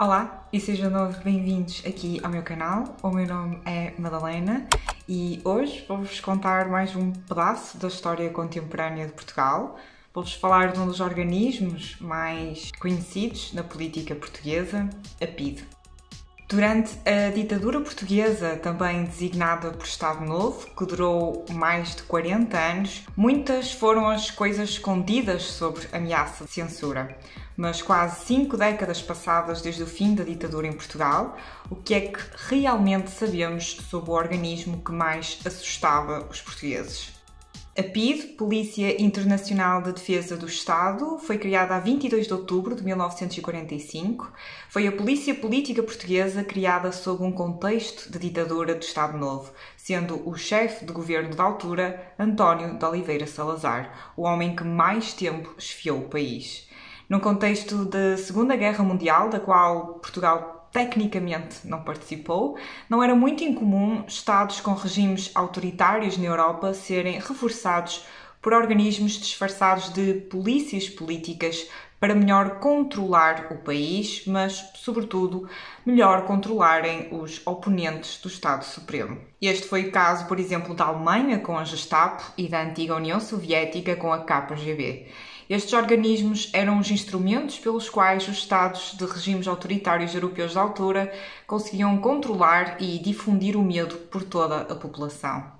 Olá e sejam bem-vindos aqui ao meu canal. O meu nome é Madalena e hoje vou-vos contar mais um pedaço da história contemporânea de Portugal. Vou-vos falar de um dos organismos mais conhecidos na política portuguesa, a PIDE. Durante a ditadura portuguesa, também designada por Estado Novo, que durou mais de 40 anos, muitas foram as coisas escondidas sobre ameaça de censura. Mas quase 5 décadas passadas desde o fim da ditadura em Portugal, o que é que realmente sabemos sobre o organismo que mais assustava os portugueses? A PIDE, Polícia Internacional de Defesa do Estado, foi criada a 22 de outubro de 1945. Foi a polícia política portuguesa criada sob um contexto de ditadura do Estado Novo, sendo o chefe de governo da altura António de Oliveira Salazar, o homem que mais tempo esfiou o país. Num contexto da Segunda Guerra Mundial, da qual Portugal tecnicamente não participou, não era muito incomum Estados com regimes autoritários na Europa serem reforçados por organismos disfarçados de polícias políticas para melhor controlar o país, mas, sobretudo, melhor controlarem os oponentes do Estado Supremo. Este foi o caso, por exemplo, da Alemanha com a Gestapo e da antiga União Soviética com a KGB. Estes organismos eram os instrumentos pelos quais os Estados de regimes autoritários europeus da altura conseguiam controlar e difundir o medo por toda a população.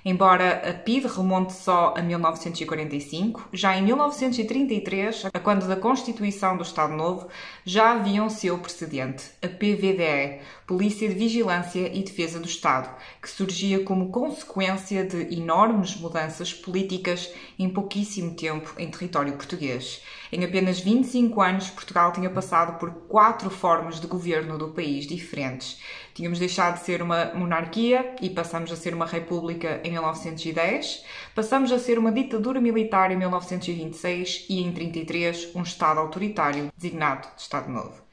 Embora a PIDE remonte só a 1945, já em 1933, a quando da Constituição do Estado Novo, já havia um seu precedente, a PVDE, Polícia de Vigilância e Defesa do Estado, que surgia como consequência de enormes mudanças políticas em pouquíssimo tempo em território português. Em apenas 25 anos, Portugal tinha passado por 4 formas de governo do país diferentes. Tínhamos deixado de ser uma monarquia e passamos a ser uma república em 1910, passamos a ser uma ditadura militar em 1926 e em 1933 um Estado autoritário designado de Estado Novo.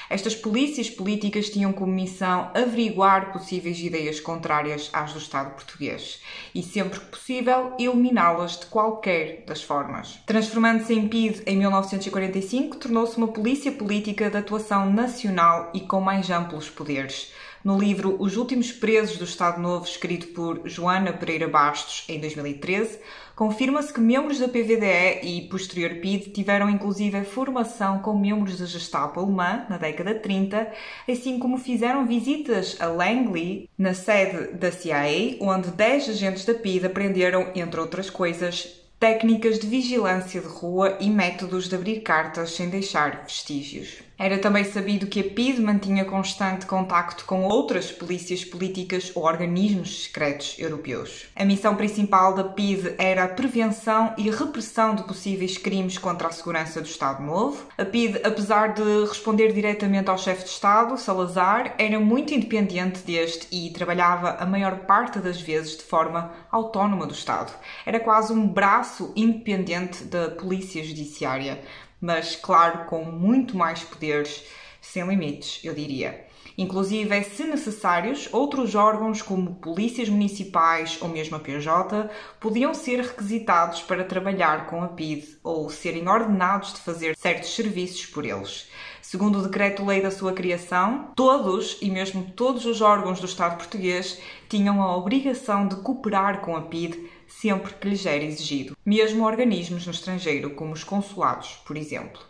Estas polícias políticas tinham como missão averiguar possíveis ideias contrárias às do Estado português e, sempre que possível, eliminá-las de qualquer das formas. Transformando-se em PIDE em 1945, tornou-se uma polícia política de atuação nacional e com mais amplos poderes. No livro Os Últimos Presos do Estado Novo, escrito por Joana Pereira Bastos em 2013, confirma-se que membros da PVDE e posterior PIDE tiveram inclusive formação com membros da Gestapo alemã na década de 30, assim como fizeram visitas a Langley, na sede da CIA, onde 10 agentes da PIDE aprenderam, entre outras coisas, técnicas de vigilância de rua e métodos de abrir cartas sem deixar vestígios. Era também sabido que a PIDE mantinha constante contacto com outras polícias políticas ou organismos secretos europeus. A missão principal da PIDE era a prevenção e repressão de possíveis crimes contra a segurança do Estado Novo. A PIDE, apesar de responder diretamente ao chefe de Estado, Salazar, era muito independente deste e trabalhava a maior parte das vezes de forma autónoma do Estado. Era quase um braço independente da polícia judiciária, mas, claro, com muito mais poderes, sem limites, eu diria. Inclusive, se necessários, outros órgãos como polícias municipais ou mesmo a PJ podiam ser requisitados para trabalhar com a PIDE ou serem ordenados de fazer certos serviços por eles. Segundo o decreto-lei da sua criação, todos e mesmo todos os órgãos do Estado português tinham a obrigação de cooperar com a PIDE sempre que lhes era exigido, mesmo organismos no estrangeiro, como os consulados, por exemplo.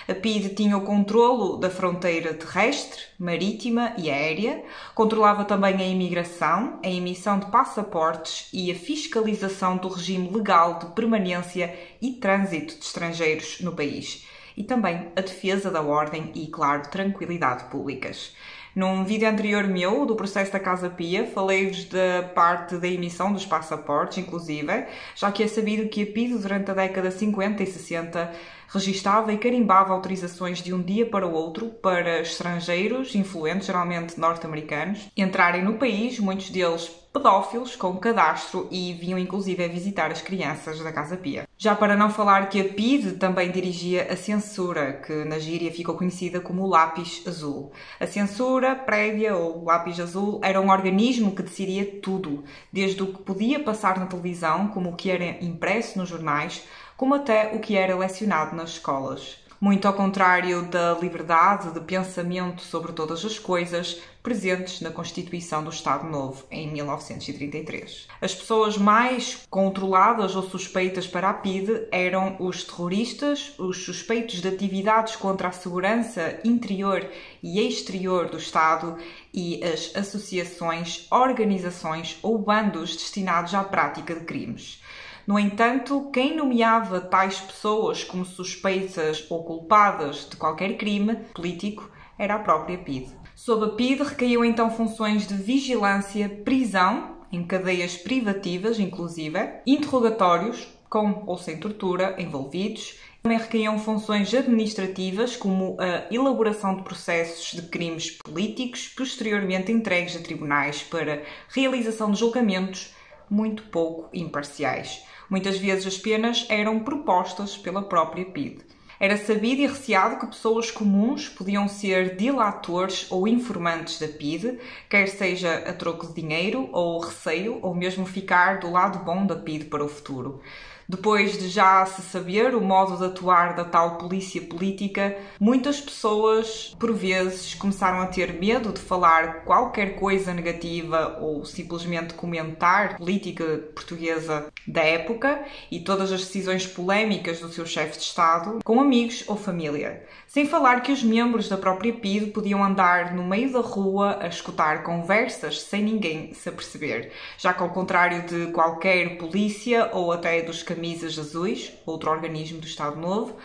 A PIDE tinha o controlo da fronteira terrestre, marítima e aérea, controlava também a imigração, a emissão de passaportes e a fiscalização do regime legal de permanência e trânsito de estrangeiros no país, e também a defesa da ordem e, claro, tranquilidade públicas. Num vídeo anterior meu, do processo da Casa Pia, falei-vos da parte da emissão dos passaportes, inclusive, já que é sabido que a PIDE, durante a década 50 e 60, registava e carimbava autorizações de um dia para o outro para estrangeiros influentes, geralmente norte-americanos, entrarem no país, muitos deles pedófilos, com cadastro, e vinham inclusive a visitar as crianças da Casa Pia. Já para não falar que a PIDE também dirigia a censura, que na gíria ficou conhecida como o lápis azul. A censura prévia, ou lápis azul, era um organismo que decidia tudo, desde o que podia passar na televisão, como o que era impresso nos jornais, como até o que era lecionado nas escolas. muito ao contrário da liberdade de pensamento sobre todas as coisas presentes na Constituição do Estado Novo, em 1933. As pessoas mais controladas ou suspeitas para a PIDE eram os terroristas, os suspeitos de atividades contra a segurança interior e exterior do Estado e as associações, organizações ou bandos destinados à prática de crimes. No entanto, quem nomeava tais pessoas como suspeitas ou culpadas de qualquer crime político era a própria PIDE. Sob a PIDE recaíam então funções de vigilância, prisão, em cadeias privativas inclusive, interrogatórios, com ou sem tortura, envolvidos. Também recaíam funções administrativas, como a elaboração de processos de crimes políticos, posteriormente entregues a tribunais para realização de julgamentos muito pouco imparciais. Muitas vezes as penas eram propostas pela própria PIDE. Era sabido e receado que pessoas comuns podiam ser dilatores ou informantes da PIDE, quer seja a troco de dinheiro ou receio, ou mesmo ficar do lado bom da PIDE para o futuro. Depois de já se saber o modo de atuar da tal polícia política, muitas pessoas, por vezes, começaram a ter medo de falar qualquer coisa negativa ou simplesmente comentar a política portuguesa da época e todas as decisões polémicas do seu chefe de Estado com amigos ou família. Sem falar que os membros da própria PIDE podiam andar no meio da rua a escutar conversas sem ninguém se aperceber, já que ao contrário de qualquer polícia ou até dos Camisas Azuis, outro organismo do Estado Novo,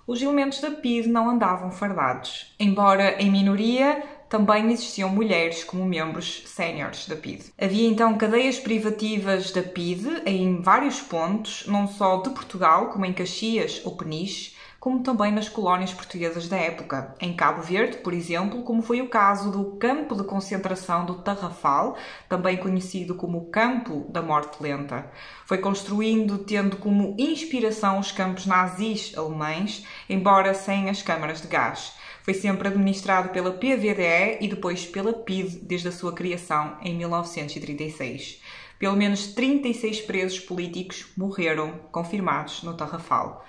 os elementos da PIDE não andavam fardados. Embora em minoria, também existiam mulheres como membros séniores da PIDE. Havia então cadeias privativas da PIDE em vários pontos, não só de Portugal, como em Caxias ou Peniche, como também nas colónias portuguesas da época. Em Cabo Verde, por exemplo, como foi o caso do campo de concentração do Tarrafal, também conhecido como o Campo da Morte Lenta. Foi construindo tendo como inspiração os campos nazis alemães, embora sem as câmaras de gás. Foi sempre administrado pela PVDE e depois pela PIDE desde a sua criação em 1936. Pelo menos 36 presos políticos morreram confirmados no Tarrafal.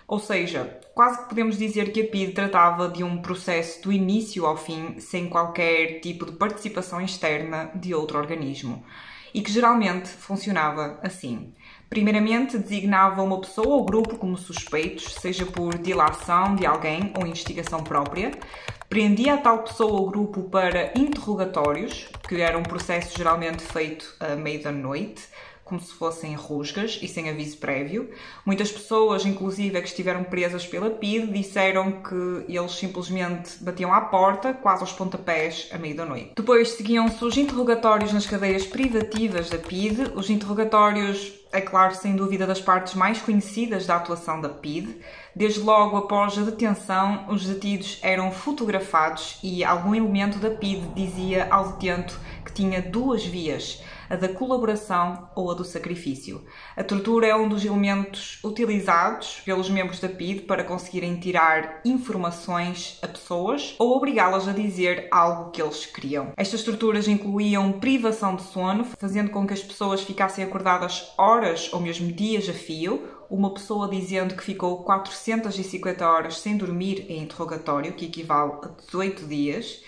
Ou seja, quase que podemos dizer que a PIDE tratava de um processo do início ao fim, sem qualquer tipo de participação externa de outro organismo. E que geralmente funcionava assim. Primeiramente, designava uma pessoa ou grupo como suspeitos, seja por dilação de alguém ou investigação própria. Prendia a tal pessoa ou grupo para interrogatórios, que era um processo geralmente feito à meia da noite, como se fossem rusgas e sem aviso prévio. Muitas pessoas, inclusive, que estiveram presas pela PIDE, disseram que eles simplesmente batiam à porta, quase aos pontapés, à meia da noite. Depois seguiam-se os interrogatórios nas cadeias privativas da PIDE. Os interrogatórios, é claro, sem dúvida, das partes mais conhecidas da atuação da PIDE. Desde logo após a detenção, os detidos eram fotografados e algum elemento da PIDE dizia ao detento que tinha duas vias, a da colaboração ou a do sacrifício. A tortura é um dos elementos utilizados pelos membros da PIDE para conseguirem tirar informações a pessoas ou obrigá-las a dizer algo que eles queriam. Estas torturas incluíam privação de sono, fazendo com que as pessoas ficassem acordadas horas ou mesmo dias a fio. Uma pessoa dizendo que ficou 450 horas sem dormir em interrogatório, que equivale a 18 dias.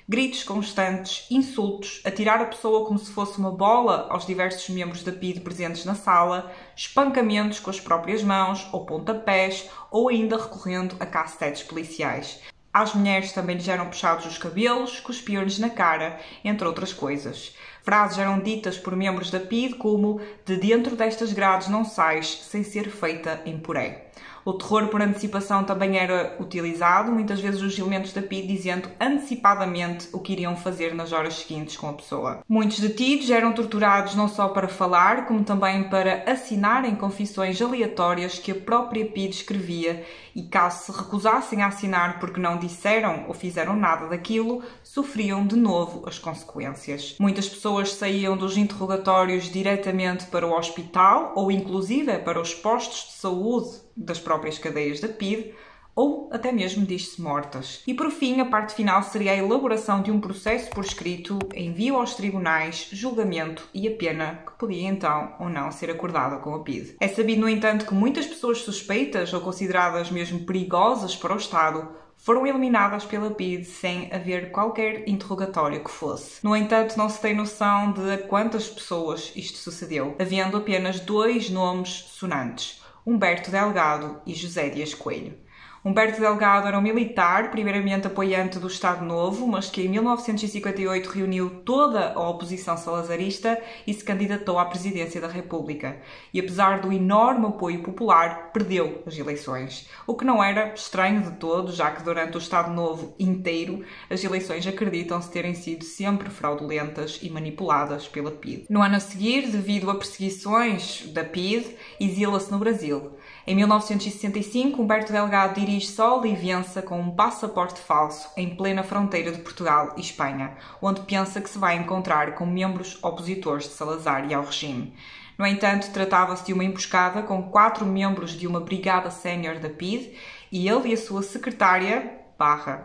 Gritos constantes, insultos, atirar a pessoa como se fosse uma bola aos diversos membros da PIDE presentes na sala, espancamentos com as próprias mãos ou pontapés, ou ainda recorrendo a cacetetes policiais. Às mulheres também lhes eram puxados os cabelos, cuspiam-lhes na cara, entre outras coisas. Frases eram ditas por membros da PIDE como "de dentro destas grades não sais sem ser feita em puré". O terror por antecipação também era utilizado, muitas vezes os elementos da PIDE dizendo antecipadamente o que iriam fazer nas horas seguintes com a pessoa. Muitos detidos eram torturados não só para falar, como também para assinarem confissões aleatórias que a própria PIDE escrevia e caso se recusassem a assinar porque não disseram ou fizeram nada daquilo, sofriam de novo as consequências. Muitas pessoas saíam dos interrogatórios diretamente para o hospital ou inclusive para os postos de saúde das próprias cadeias da PIDE, ou até mesmo diz-se mortas. E por fim, a parte final seria a elaboração de um processo por escrito, envio aos tribunais, julgamento e a pena que podia então ou não ser acordada com a PIDE. É sabido, no entanto, que muitas pessoas suspeitas ou consideradas mesmo perigosas para o Estado foram eliminadas pela PIDE sem haver qualquer interrogatório que fosse. No entanto, não se tem noção de a quantas pessoas isto sucedeu, havendo apenas 2 nomes sonantes: Humberto Delgado e José Dias Coelho. Humberto Delgado era um militar, primeiramente apoiante do Estado Novo, mas que em 1958 reuniu toda a oposição salazarista e se candidatou à presidência da República. E apesar do enorme apoio popular, perdeu as eleições. O que não era estranho de todo, já que durante o Estado Novo inteiro as eleições acreditam-se terem sido sempre fraudulentas e manipuladas pela PIDE. No ano a seguir, devido a perseguições da PIDE, exila-se no Brasil. Em 1965, Humberto Delgado dirige-se a Olivença com um passaporte falso em plena fronteira de Portugal e Espanha, onde pensa que se vai encontrar com membros opositores de Salazar e ao regime. No entanto, tratava-se de uma emboscada com 4 membros de uma brigada sénior da PIDE e ele e a sua secretária,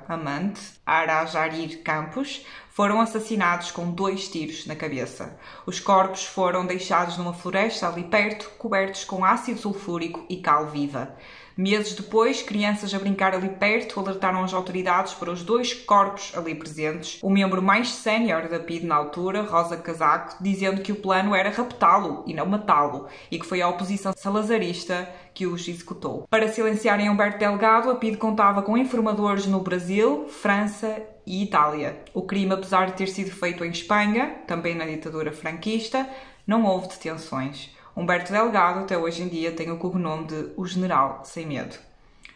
amante, Arajarir Campos, foram assassinados com 2 tiros na cabeça. Os corpos foram deixados numa floresta ali perto, cobertos com ácido sulfúrico e cal viva. Meses depois, crianças a brincar ali perto alertaram as autoridades para os 2 corpos ali presentes. O membro mais sénior da PIDE na altura, Rosa Casaco, dizendo que o plano era raptá-lo e não matá-lo, e que foi a oposição salazarista que os executou. Para silenciarem Humberto Delgado, a PIDE contava com informadores no Brasil, França e Itália. O crime, apesar de ter sido feito em Espanha, também na ditadura franquista, não houve detenções. Humberto Delgado, até hoje em dia, tem o cognome de o General Sem Medo.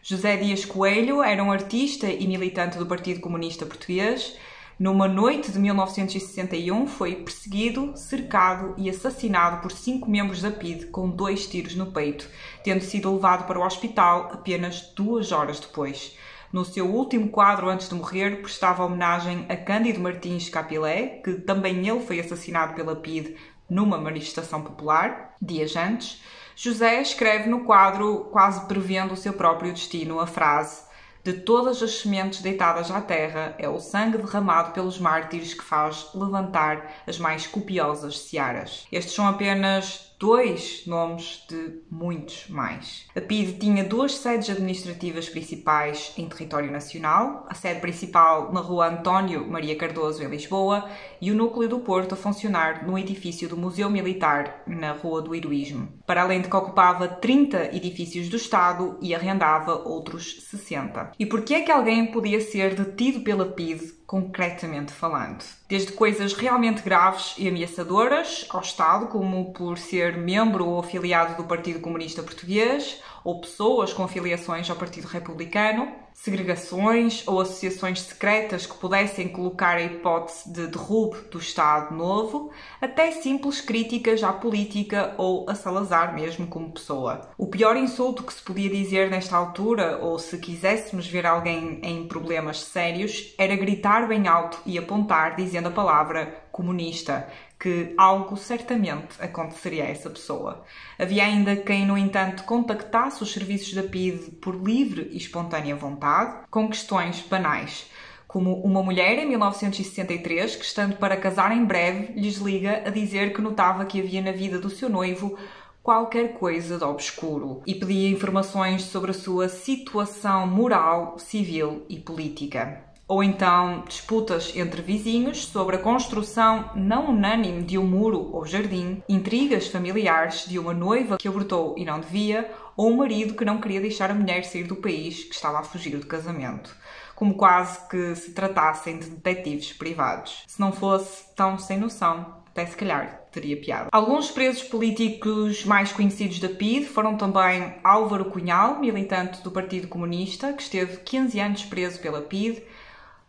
José Dias Coelho era um artista e militante do Partido Comunista Português. Numa noite de 1961, foi perseguido, cercado e assassinado por 5 membros da PIDE com 2 tiros no peito, tendo sido levado para o hospital apenas 2 horas depois. No seu último quadro antes de morrer, prestava homenagem a Cândido Martins Capilé, que também ele foi assassinado pela PIDE numa manifestação popular, dias antes. José escreve no quadro, quase prevendo o seu próprio destino, a frase: "De todas as sementes deitadas à terra, é o sangue derramado pelos mártires que faz levantar as mais copiosas searas." Estes são apenas 2 nomes de muitos mais. A PIDE tinha 2 sedes administrativas principais em território nacional, a sede principal na rua António Maria Cardoso, em Lisboa, e o núcleo do Porto a funcionar no edifício do Museu Militar, na Rua do Heroísmo. Para além de que ocupava 30 edifícios do Estado e arrendava outros 60. E por que é que alguém podia ser detido pela PIDE, concretamente falando? Desde coisas realmente graves e ameaçadoras ao Estado, como por ser membro ou afiliado do Partido Comunista Português, ou pessoas com afiliações ao Partido Republicano, segregações ou associações secretas que pudessem colocar a hipótese de derrubo do Estado Novo, até simples críticas à política ou a Salazar mesmo como pessoa. O pior insulto que se podia dizer nesta altura, ou se quiséssemos ver alguém em problemas sérios, era gritar bem alto e apontar dizendo a palavra comunista, que algo certamente aconteceria a essa pessoa. Havia ainda quem, no entanto, contactasse os serviços da PIDE por livre e espontânea vontade, com questões banais, como uma mulher em 1963 que, estando para casar em breve, lhes liga a dizer que notava que havia na vida do seu noivo qualquer coisa de obscuro e pedia informações sobre a sua situação moral, civil e política. Ou então disputas entre vizinhos sobre a construção não unânime de um muro ou jardim, intrigas familiares de uma noiva que abortou e não devia, ou um marido que não queria deixar a mulher sair do país que estava a fugir do casamento. Como quase que se tratassem de detetives privados. Se não fosse tão sem noção, até se calhar teria piada. Alguns presos políticos mais conhecidos da PIDE foram também Álvaro Cunhal, militante do Partido Comunista, que esteve 15 anos preso pela PIDE,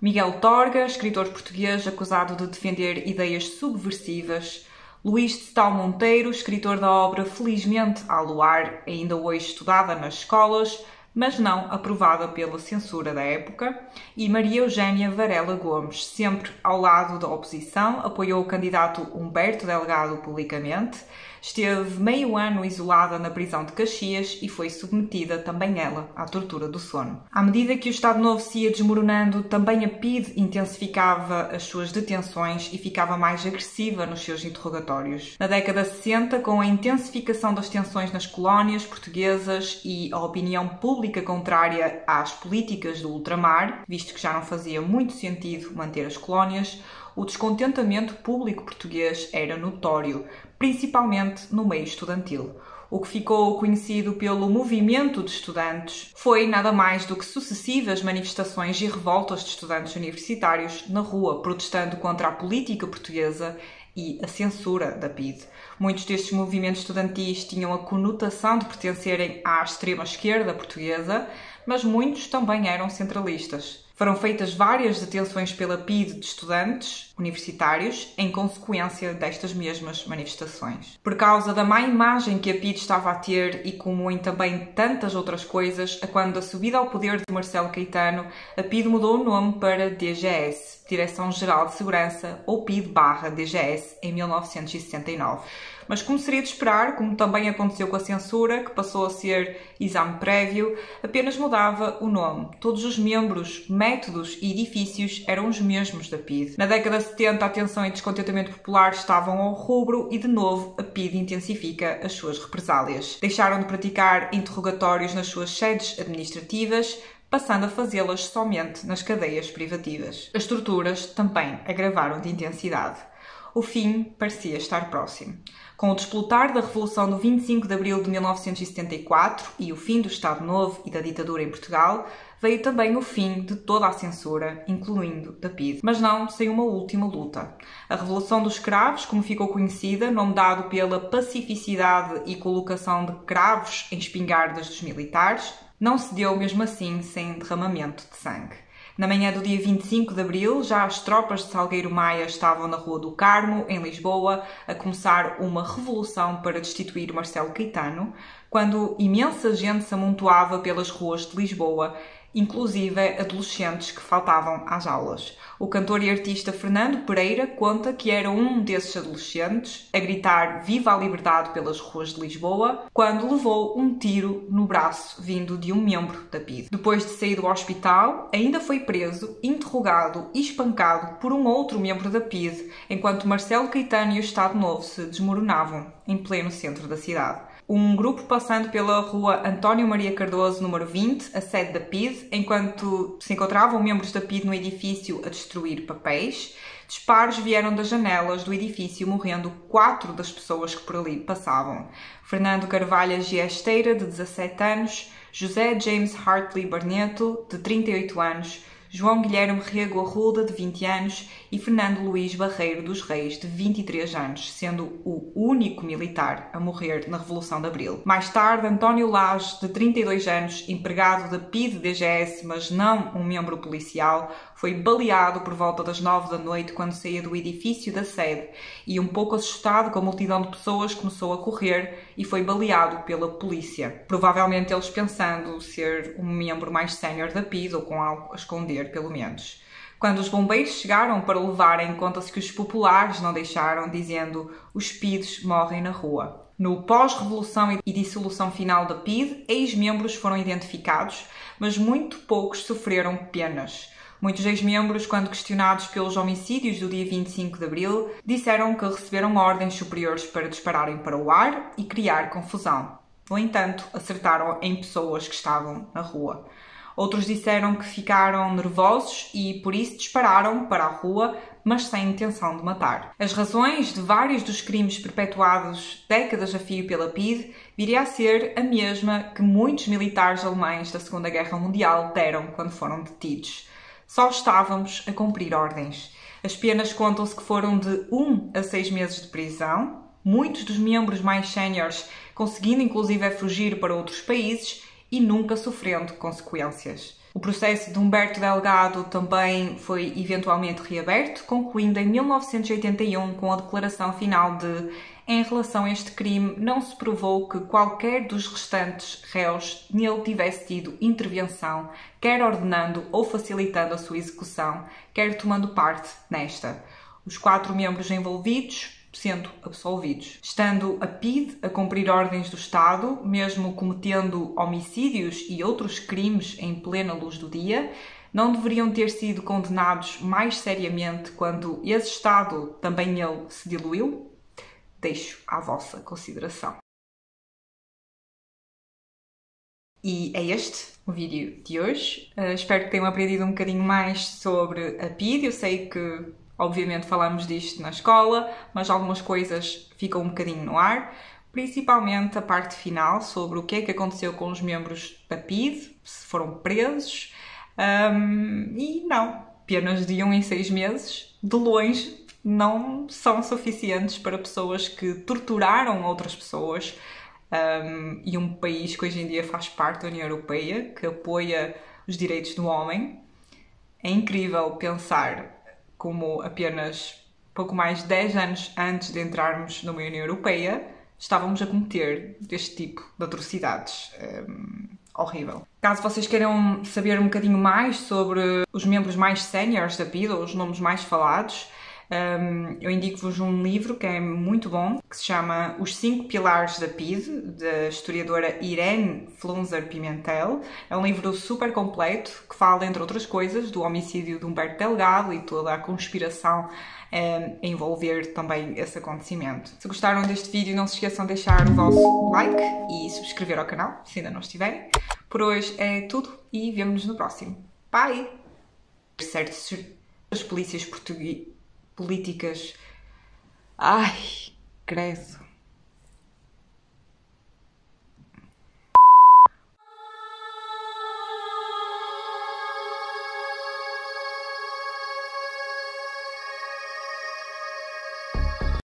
Miguel Torga, escritor português acusado de defender ideias subversivas, Luís de Tal Monteiro, escritor da obra Felizmente ao Luar, ainda hoje estudada nas escolas, mas não aprovada pela censura da época, e Maria Eugénia Varela Gomes, sempre ao lado da oposição, apoiou o candidato Humberto Delgado publicamente, esteve meio ano isolada na prisão de Caxias e foi submetida também ela à tortura do sono. À medida que o Estado Novo se ia desmoronando, também a PIDE intensificava as suas detenções e ficava mais agressiva nos seus interrogatórios. Na década de 60, com a intensificação das tensões nas colónias portuguesas e a opinião pública contrária às políticas do ultramar, visto que já não fazia muito sentido manter as colónias, o descontentamento público português era notório, principalmente no meio estudantil. O que ficou conhecido pelo movimento de estudantes foi nada mais do que sucessivas manifestações e revoltas de estudantes universitários na rua, protestando contra a política portuguesa e a censura da PIDE. Muitos destes movimentos estudantis tinham a conotação de pertencerem à extrema-esquerda portuguesa, mas muitos também eram centralistas. Foram feitas várias detenções pela PIDE de estudantes universitários em consequência destas mesmas manifestações. Por causa da má imagem que a PIDE estava a ter e como em também tantas outras coisas, a quando da subida ao poder de Marcelo Caetano, a PIDE mudou o nome para DGS, Direção-Geral de Segurança, ou PIDE/DGS, em 1969. Mas como seria de esperar, como também aconteceu com a censura, que passou a ser exame prévio, apenas mudava o nome. Todos os membros, métodos e edifícios eram os mesmos da PIDE. Na década de 70, a tensão e descontentamento popular estavam ao rubro e, de novo, a PIDE intensifica as suas represálias. Deixaram de praticar interrogatórios nas suas sedes administrativas, passando a fazê-las somente nas cadeias privativas. As torturas também agravaram de intensidade. O fim parecia estar próximo. Com o desplotar da Revolução do 25 de Abril de 1974 e o fim do Estado Novo e da ditadura em Portugal, veio também o fim de toda a censura, incluindo da PIDE. Mas não sem uma última luta. A Revolução dos Cravos, como ficou conhecida, nome dado pela pacificidade e colocação de cravos em espingardas dos militares, não se deu mesmo assim sem derramamento de sangue. Na manhã do dia 25 de abril, já as tropas de Salgueiro Maia estavam na Rua do Carmo, em Lisboa, a começar uma revolução para destituir Marcelo Caetano, quando imensa gente se amontoava pelas ruas de Lisboa, inclusive adolescentes que faltavam às aulas. O cantor e artista Fernando Pereira conta que era um desses adolescentes a gritar "Viva a liberdade" pelas ruas de Lisboa, quando levou um tiro no braço vindo de um membro da PIDE. Depois de sair do hospital, ainda foi preso, interrogado e espancado por um outro membro da PIDE, enquanto Marcelo Caetano e o Estado Novo se desmoronavam em pleno centro da cidade. Um grupo passando pela rua António Maria Cardoso, número 20, a sede da PIDE, enquanto se encontravam membros da PIDE no edifício a destruir papéis. Disparos vieram das janelas do edifício, morrendo 4 das pessoas que por ali passavam. Fernando Carvalho Giesteira, de 17 anos, José James Hartley Barneto, de 38 anos, João Guilherme Rego Arruda, de 20 anos, e Fernando Luís Barreiro dos Reis, de 23 anos, sendo o único militar a morrer na Revolução de Abril. Mais tarde, António Lage, de 32 anos, empregado da PIDE-DGS, mas não um membro policial, foi baleado por volta das 9 da noite quando saía do edifício da sede e, um pouco assustado com a multidão de pessoas, começou a correr e foi baleado pela polícia. Provavelmente eles pensando ser um membro mais sénior da PIDE ou com algo a esconder, pelo menos. Quando os bombeiros chegaram para o levarem, conta-se que os populares não deixaram, dizendo "os PIDes morrem na rua". No pós-revolução e dissolução final da PIDE, ex-membros foram identificados, mas muito poucos sofreram penas. Muitos ex-membros, quando questionados pelos homicídios do dia 25 de abril, disseram que receberam ordens superiores para dispararem para o ar e criar confusão. No entanto, acertaram em pessoas que estavam na rua. Outros disseram que ficaram nervosos e, por isso, dispararam para a rua, mas sem intenção de matar. As razões de vários dos crimes perpetuados décadas a fio pela PIDE viria a ser a mesma que muitos militares alemães da Segunda Guerra Mundial deram quando foram detidos. Só estávamos a cumprir ordens. As penas contam-se que foram de 1 a 6 meses de prisão, muitos dos membros mais séniores conseguindo inclusive fugir para outros países e nunca sofrendo consequências. O processo de Humberto Delgado também foi eventualmente reaberto, concluindo em 1981 com a declaração final de "em relação a este crime, não se provou que qualquer dos restantes réus nele tivesse tido intervenção, quer ordenando ou facilitando a sua execução, quer tomando parte nesta. Os 4 membros envolvidos sendo absolvidos. Estando a PIDE a cumprir ordens do Estado, mesmo cometendo homicídios e outros crimes em plena luz do dia, não deveriam ter sido condenados mais seriamente quando esse Estado, também ele, se diluiu? Deixo à vossa consideração. E é este o vídeo de hoje. Espero que tenham aprendido um bocadinho mais sobre a PIDE. Eu sei que, obviamente, falamos disto na escola, mas algumas coisas ficam um bocadinho no ar. Principalmente a parte final sobre o que é que aconteceu com os membros da PIDE, se foram presos. E não, penas de 1 em 6 meses, de longe, não são suficientes para pessoas que torturaram outras pessoas. E um país que hoje em dia faz parte da União Europeia, que apoia os direitos do homem. É incrível pensar como apenas pouco mais de 10 anos antes de entrarmos numa União Europeia estávamos a cometer este tipo de atrocidades. Horrível. Caso vocês queiram saber um bocadinho mais sobre os membros mais séniores da PIDE, ou os nomes mais falados, eu indico-vos um livro que é muito bom, que se chama Os 5 Pilares da PIDE, da historiadora Irene Flunzer-Pimentel. É um livro super completo, que fala, entre outras coisas, do homicídio de Humberto Delgado e toda a conspiração a envolver também esse acontecimento. Se gostaram deste vídeo, não se esqueçam de deixar o vosso like e subscrever ao canal, se ainda não estiverem. Por hoje é tudo e vemo-nos no próximo. Bye! Certo, as polícias políticas... Ai, credo.